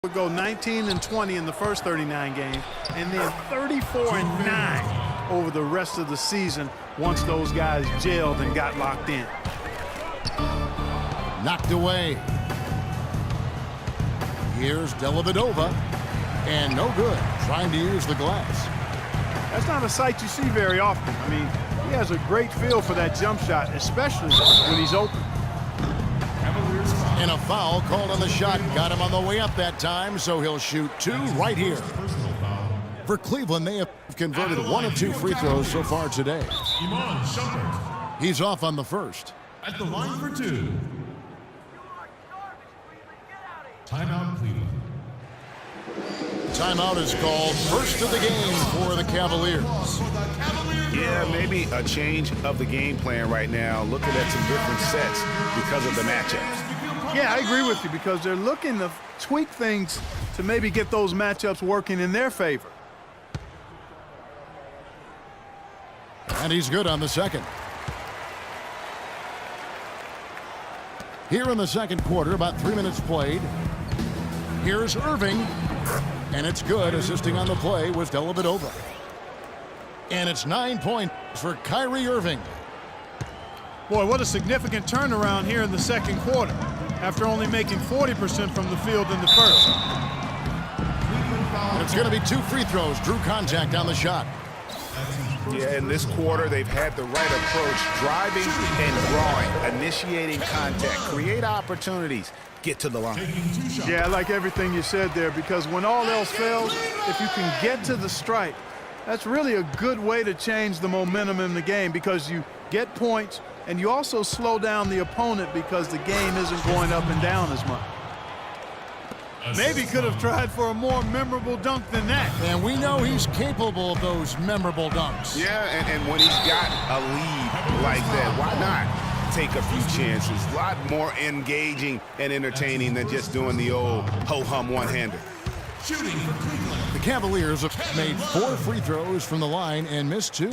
would go 19-20 in the first 39 games, and then 34-9 over the rest of the season once those guys gelled and got locked in. Knocked away. Here's Dellavedova, and no good, trying to use the glass. That's not a sight you see very often. I mean, he has a great feel for that jump shot, especially when he's open. And a foul called on the shot. Got him on the way up that time, so he'll shoot two right here. For Cleveland, they have converted one of two free throws so far today. Iman Shumpert He's off on the first. at the line for two. Timeout, Cleveland. Timeout is called. First of the game for the Cavaliers. Yeah, maybe a change of the game plan right now, looking at some different sets because of the matchups. Yeah, I agree with you because they're looking to tweak things to maybe get those matchups working in their favor. And he's good on the second. Here in the second quarter, about 3 minutes played. Here's Irving. And it's good. Assisting on the play was Dellavedova. And it's 9 points for Kyrie Irving. Boy, what a significant turnaround here in the second quarter after only making 40% from the field in the first. And it's going to be two free throws. Drew contact on the shot. Yeah, in this quarter, they've had the right approach, driving and drawing, initiating contact, create opportunities, get to the line. Yeah, I like everything you said there because when all else fails, if you can get to the stripe, that's really a good way to change the momentum in the game because you get points and you also slow down the opponent because the game isn't going up and down as much. Maybe could have tried for a more memorable dunk than that. And we know he's capable of those memorable dunks. Yeah, and when he's got a lead like that, why not take a few chances? A lot more engaging and entertaining than just doing the old ho-hum one-hander. Shooting for Cleveland. The Cavaliers have made 4 free throws from the line and missed 2.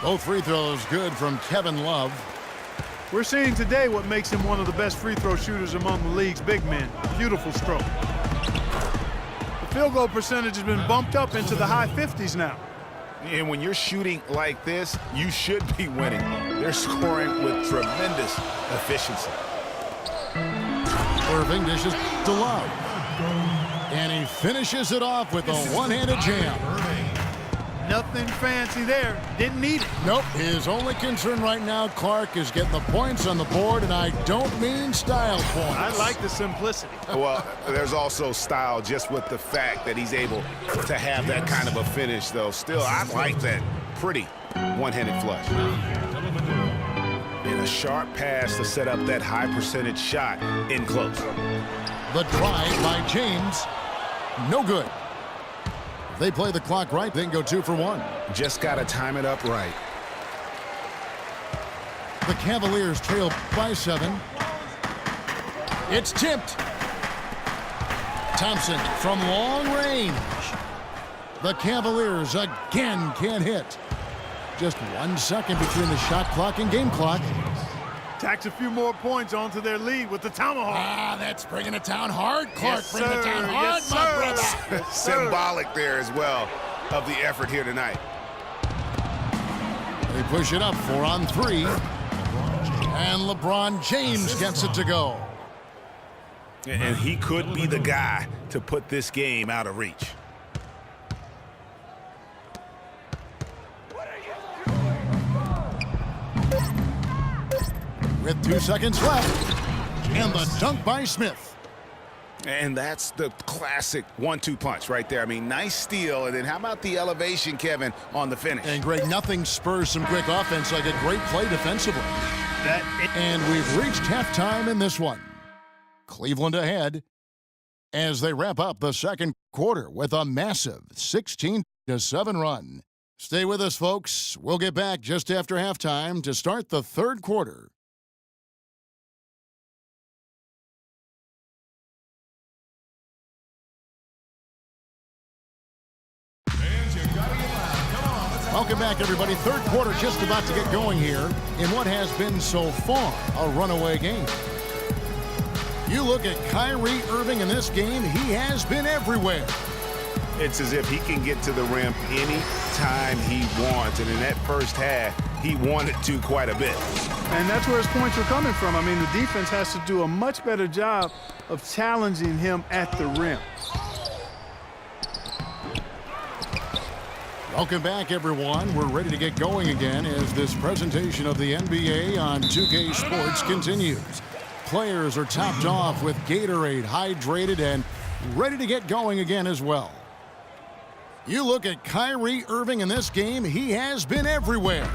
Both free throws good from Kevin Love. We're seeing today what makes him one of the best free throw shooters among the league's big men. Beautiful stroke. The field goal percentage has been bumped up into the high 50s now. And when you're shooting like this, you should be winning. They're scoring with tremendous efficiency. Irving dishes to Love. And he finishes it off with a one-handed jam. Nothing fancy there. Didn't need it. Nope. His only concern right now, Clark, is getting the points on the board, and I don't mean style points. I like the simplicity. Well, there's also style just with the fact that he's able to have that kind of a finish, though. Still, I like that pretty one-handed flush. And a sharp pass to set up that high percentage shot in close. The drive by James. No good. If they play the clock right, they can go 2 for 1. Just got to time it up right. The Cavaliers trail by 7. It's tipped. Thompson from long range. The Cavaliers again can't hit. Just 1 second between the shot clock and game clock. Tacks a few more points onto their lead with the tomahawk. Ah, that's bringing it down hard. Clark, Yes, bring it down sir. hard, Yes, my sir. brother. Yes, sir. Symbolic there as well of the effort here tonight. They push it up 4 on 3. And LeBron James gets it to go. And he could be the guy to put this game out of reach. With 2 seconds left. And the dunk by Smith. And that's the classic 1-2 punch right there. I mean, nice steal. And then how about the elevation, Kevin, on the finish? And Greg, nothing spurs some quick offense like a great play defensively. And we've reached halftime in this one. Cleveland ahead as they wrap up the second quarter with a massive 16-7 run. Stay with us, folks. We'll get back just after halftime to start the third quarter. Welcome back, everybody. Third quarter just about to get going here in what has been so far a runaway game. You look at Kyrie Irving in this game, he has been everywhere. It's as if he can get to the rim any time he wants. And in that first half, he wanted to quite a bit. And that's where his points are coming from. I mean, the defense has to do a much better job of challenging him at the rim. Welcome back, everyone. We're ready to get going again as this presentation of the NBA on 2K Sports continues. Players are topped off with Gatorade, hydrated, and ready to get going again as well. You look at Kyrie Irving in this game, he has been everywhere.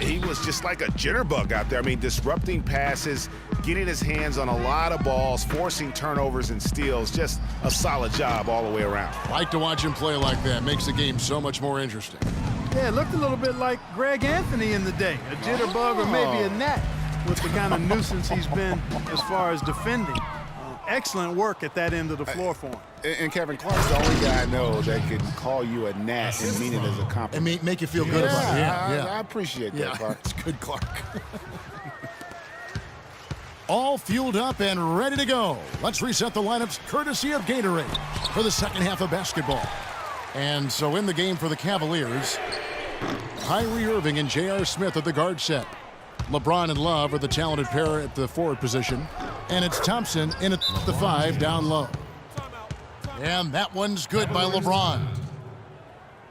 He was just like a jitterbug out there. I mean, disrupting passes, getting his hands on a lot of balls, forcing turnovers and steals. Just a solid job all the way around. Like to watch him play like that. Makes the game so much more interesting. Yeah, it looked a little bit like Greg Anthony in the day. A jitterbug or maybe a gnat with the kind of nuisance he's been as far as defending. Excellent work at that end of the floor for him. And Kevin Clark's the only guy I know that can call you a gnat and mean it as a compliment. And make you feel good about it. I appreciate that, Clark. It's good, Clark. All fueled up and ready to go. Let's reset the lineups courtesy of Gatorade for the second half of basketball. And so in the game for the Cavaliers, Kyrie Irving and J.R. Smith at the guard set. LeBron and Love are the talented pair at the forward position. And it's Thompson in at the 5 down low. And that one's good by LeBron.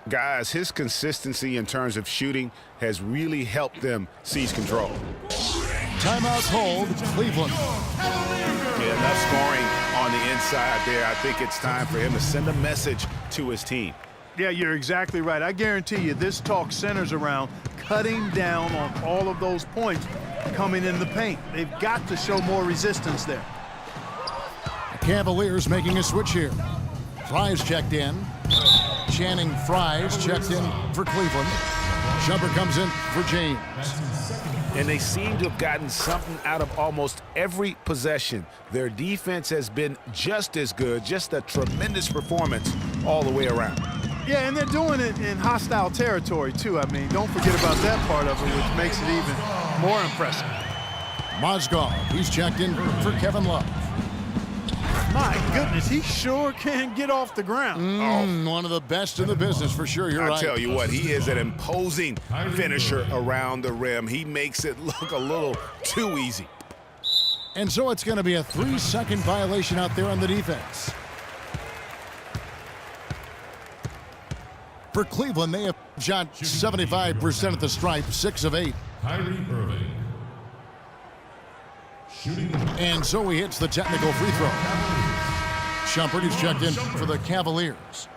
Guys, his consistency in terms of shooting has really helped them seize control. Timeout called, Cleveland. Yeah, enough scoring on the inside there. I think it's time for him to send a message to his team. Yeah, you're exactly right. I guarantee you this talk centers around cutting down on all of those points coming in the paint. They've got to show more resistance there. The Cavaliers making a switch here. Fries checked in. Channing Fries checked in for Cleveland. Shumpert comes in for James. And they seem to have gotten something out of almost every possession. Their defense has been just as good, just a tremendous performance all the way around. Yeah, and they're doing it in hostile territory, too. I mean, don't forget about that part of it, which makes it even more impressive. Mozgov, he's checked in for Kevin Love. My goodness, he sure can get off the ground. One of the best in the business for sure. You're right. I tell you what, he is an imposing finisher around the rim. He makes it look a little too easy. And so it's going to be a 3-second violation out there on the defense. For Cleveland, they have shot 75% at the stripe, 6 of 8. Kyrie Irving. Shooting. And so he hits the technical free throw. Shumpert, he's checked in for the Cavaliers.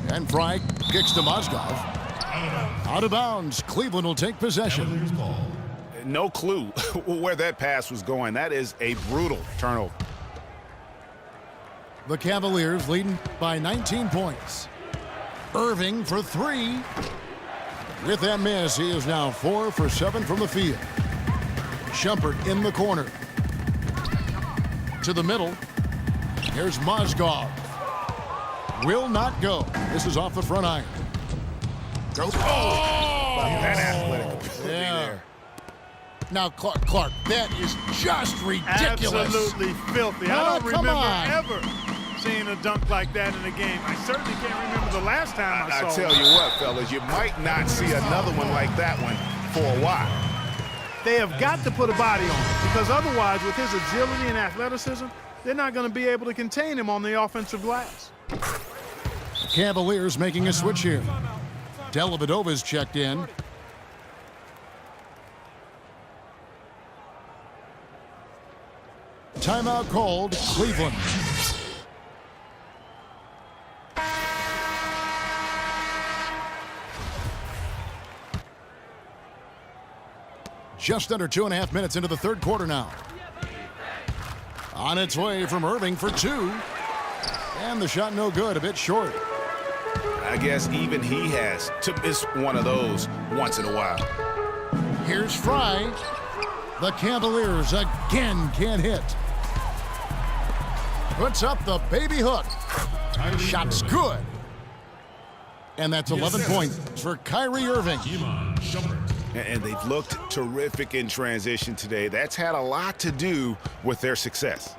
And Fry kicks to Mozgov. Out of bounds. Cleveland will take possession. No clue where that pass was going. That is a brutal turnover. The Cavaliers leading by 19 points. Irving for 3. With that miss, he is now 4 for 7 from the field. Shumpert in the corner. To the middle. Here's Mozgov. Will not go. This is off the front iron. Goes. Oh! That athletic ability there. Now, Clark, that is just ridiculous. Absolutely filthy. I don't remember ever seeing a dunk like that in a game. I certainly can't remember the last time I saw it. I tell you what, fellas, you might not see another one like that one for a while. They have got to put a body on him because otherwise, with his agility and athleticism, they're not going to be able to contain him on the offensive glass. The Cavaliers making a switch here. Dellavedova's checked in. Timeout called, Cleveland. Just under 2.5 minutes into the third quarter now. On its way from Irving for 2. And the shot no good, a bit short. I guess even he has to miss one of those once in a while. Here's Fry. The Cavaliers again can't hit. Puts up the baby hook. Shot's good. And that's 11 points for Kyrie Irving. Iman Shumpert. And they've looked terrific in transition today. That's had a lot to do with their success.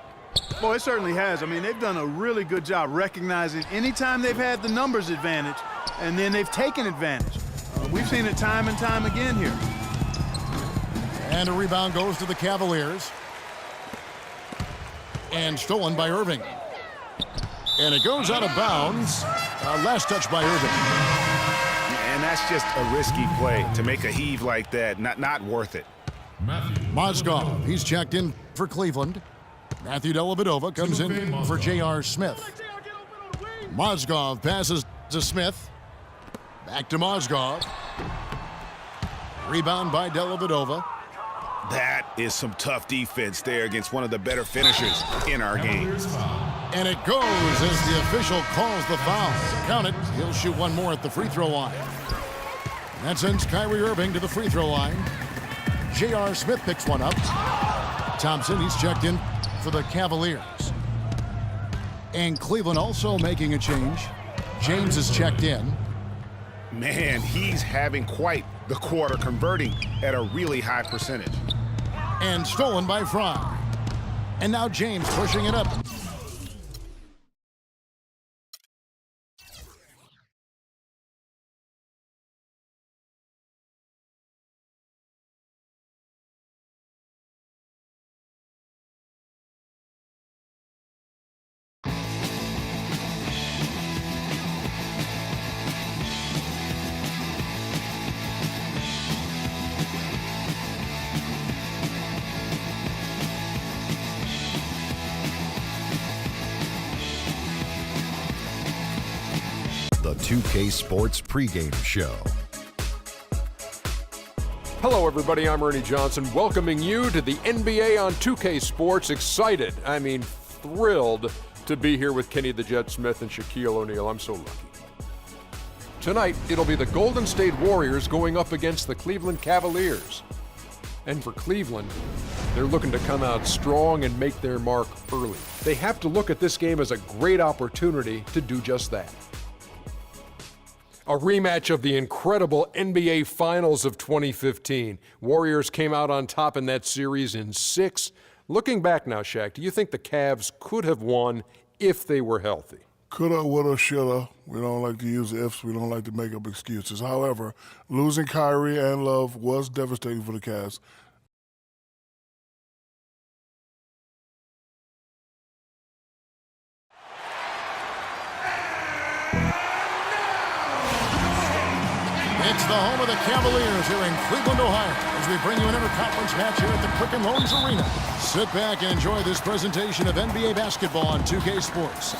Well, it certainly has. I mean, they've done a really good job recognizing anytime they've had the numbers advantage, and then they've taken advantage. We've seen it time and time again here. And a rebound goes to the Cavaliers. And stolen by Irving. And it goes out of bounds. Last touch by Irving. And that's just a risky play to make a heave like that. Not worth it. Matthew Mozgov, he's checked in for Cleveland. Matthew Dellavedova comes in for J.R. Smith. Mozgov passes to Smith. Back to Mozgov. Rebound by Dellavedova. That is some tough defense there against one of the better finishers in our game. Cavaliers foul. And it goes as the official calls the foul. Count it. He'll shoot one more at the free throw line. And that sends Kyrie Irving to the free throw line. J.R. Smith picks one up. Thompson, he's checked in for the Cavaliers. And Cleveland also making a change. James is checked in. Man, he's having quite the quarter, converting at a really high percentage. And stolen by Fry. And now James pushing it up. The 2K Sports pregame show. Hello, everybody. I'm Ernie Johnson, welcoming you to the NBA on 2K Sports. Excited, thrilled to be here with Kenny the Jet Smith and Shaquille O'Neal. I'm so lucky. Tonight, it'll be the Golden State Warriors going up against the Cleveland Cavaliers. And for Cleveland, they're looking to come out strong and make their mark early. They have to look at this game as a great opportunity to do just that. A rematch of the incredible NBA Finals of 2015. Warriors came out on top in that series in 6. Looking back now, Shaq, do you think the Cavs could have won if they were healthy? Coulda, woulda, shoulda. We don't like to use ifs. We don't like to make up excuses. However, losing Kyrie and Love was devastating for the Cavs. It's the home of the Cavaliers here in Cleveland, Ohio, as we bring you an interconference match here at the Quicken Loans Arena. Sit back and enjoy this presentation of NBA basketball on 2K Sports.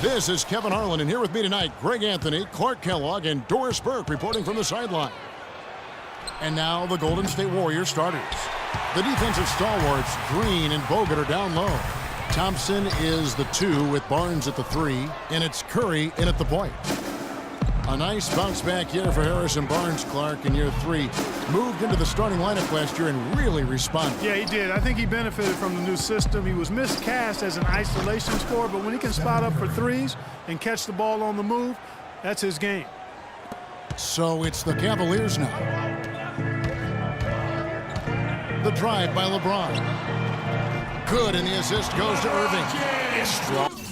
This is Kevin Harlan, and here with me tonight, Greg Anthony, Clark Kellogg, and Doris Burke reporting from the sideline. And now the Golden State Warriors starters. The defensive stalwarts, Green and Bogut, are down low. Thompson is the 2 with Barnes at the 3, and it's Curry in at the point. A nice bounce back year for Harrison Barnes, Clark, in year 3. Moved into the starting lineup last year and really responded. Yeah, he did. I think he benefited from the new system. He was miscast as an isolation scorer, but when he can spot up for threes and catch the ball on the move, that's his game. So it's the Cavaliers now. The drive by LeBron. Good, and the assist goes to Irving. It's strong.